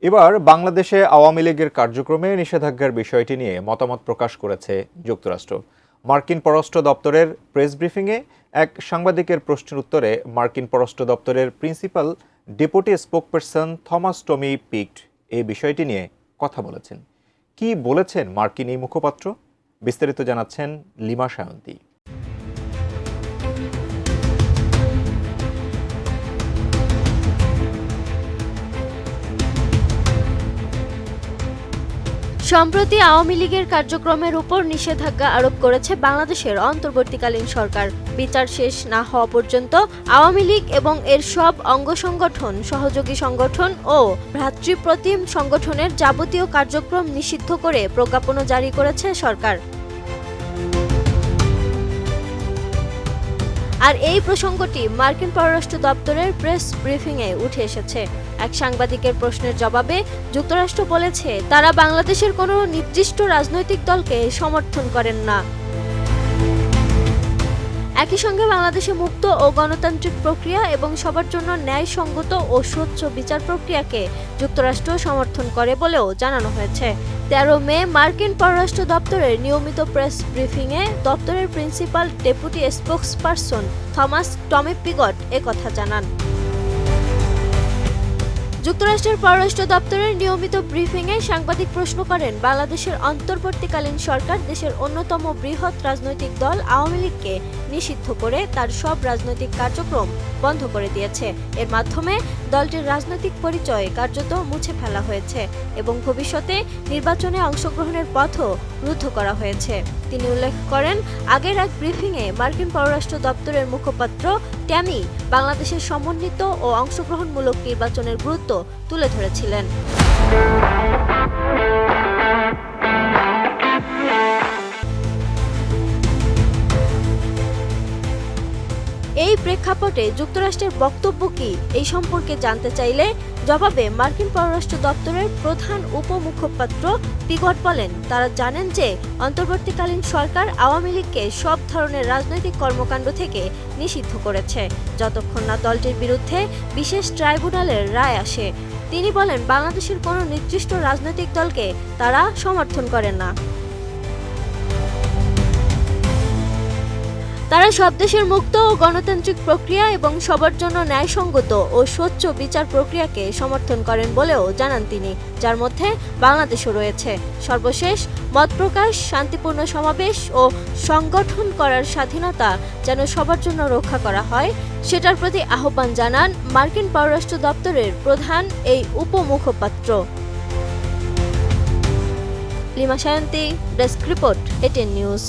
এবার বাংলাদেশে আওয়ামী লীগের কার্যক্রমে নিষেধাজ্ঞার বিষয়টি নিয়ে মতামত প্রকাশ করেছে যুক্তরাষ্ট্র। মার্কিন পররাষ্ট্র দপ্তরের প্রেস ব্রিফিংয়ে এক সাংবাদিকের প্রশ্নের উত্তরে মার্কিন পররাষ্ট্র দপ্তরের principal deputy spokesperson Thomas Tommy Pigott এই বিষয়টি নিয়ে কথা বলেছেন। কি বলেছেন মার্কিন এই মুখপাত্র? বিস্তারিত জানাচ্ছেন লিমা সায়ন্তী। সম্প্রতি আওয়ামী লীগের কার্যক্রমের উপর নিষেধাজ্ঞা আরোপ করেছে বাংলাদেশের অন্তর্বর্তীকালীন সরকার। বিচার শেষ না হওয়া পর্যন্ত আওয়ামী লীগ এবং এর সব অঙ্গ সংগঠন, সহযোগী সংগঠন ও ভ্রাতৃপ্রতিম সংগঠনের যাবতীয় কার্যক্রম নিষিদ্ধ করে প্রজ্ঞাপনও জারি করেছে সরকার। আর এই প্রসঙ্গটি মার্কিন পররাষ্ট্র দপ্তরের প্রেস ব্রিফিংয়ে উঠে এসেছে। এক সাংবাদিকের প্রশ্নের জবাবে যুক্তরাষ্ট্র বলেছে, তারা বাংলাদেশের কোনো নির্দিষ্ট রাজনৈতিক দলকে সমর্থন করেন না। একই সঙ্গে বাংলাদেশে মুক্ত ও গণতান্ত্রিক প্রক্রিয়া এবং সবার জন্য ন্যায়সঙ্গত ও স্বচ্ছ বিচার প্রক্রিয়াকে যুক্তরাষ্ট্র সমর্থন করে বলেও জানানো হয়েছে। 13 মে মার্কিন পররাষ্ট্র দপ্তরের নিয়মিত প্রেস ব্রিফিংয়ে দপ্তরের principal deputy spokesperson Thomas Tommy Picot একথা জানান। যুক্তরাষ্ট্রের পররাষ্ট্র দপ্তরের নিয়মিত ব্রিফিংয়ে সাংবাদিক প্রশ্ন করেন, বাংলাদেশের অন্তর্বর্তীকালীন সরকার দেশের অন্যতম বৃহৎ রাজনৈতিক দল আওয়ামী লীগকে নিষিদ্ধ করে তার সব রাজনৈতিক কার্যক্রম বন্ধ করে দিয়েছে। এর মাধ্যমে দলটির রাজনৈতিক পরিচয় কার্যত মুছে ফেলা হয়েছে এবং ভবিষ্যতে নির্বাচনে অংশগ্রহণের পথও রুদ্ধ করা হয়েছে। তিনি উল্লেখ করেন, আগের এক ব্রিফিংয়ে মার্কিন পররাষ্ট্র দপ্তরের মুখপাত্র ট্যামি বাংলাদেশের সমন্বিত ও অংশগ্রহণমূলক নির্বাচনের গুরুত্ব তুলে ধরেছিলেন। এই প্রেক্ষাপটে যুক্তরাষ্ট্রের বক্তব্য কি, এই সম্পর্কে জানতে চাইলে জবাবে মার্কিন পররাষ্ট্র দপ্তরের প্রধান উপমুখপাত্র পিকট বলেন, তারা জানেন যে অন্তর্বর্তীকালীন সরকার আওয়ামী লীগকে সব ধরনের রাজনৈতিক কর্মকাণ্ড থেকে নিষিদ্ধ করেছে, যতক্ষণ না দলটির বিরুদ্ধে বিশেষ ট্রাইব্যুনালের রায় আসে। তিনি বলেন, বাংলাদেশের কোনো নির্দিষ্ট রাজনৈতিক দলকে তারা সমর্থন করেন না। তারা সব দেশের মুক্ত ও গণতান্ত্রিক প্রক্রিয়া এবং সবার জন্য ন্যায়সঙ্গত ও স্বচ্ছ বিচার প্রক্রিয়াকে সমর্থন করেন বলেও জানান তিনি, যার মধ্যে বাংলাদেশও রয়েছে। সর্বশেষ মত প্রকাশ, শান্তিপূর্ণ সমাবেশ ও সংগঠন করার স্বাধীনতা যেন সবার জন্য রক্ষা করা হয়, সেটার প্রতি আহ্বান জানান মার্কিন পররাষ্ট্র দপ্তরের প্রধান এই উপমুখপাত্র। Lima Sayanti, desk report, ATN news.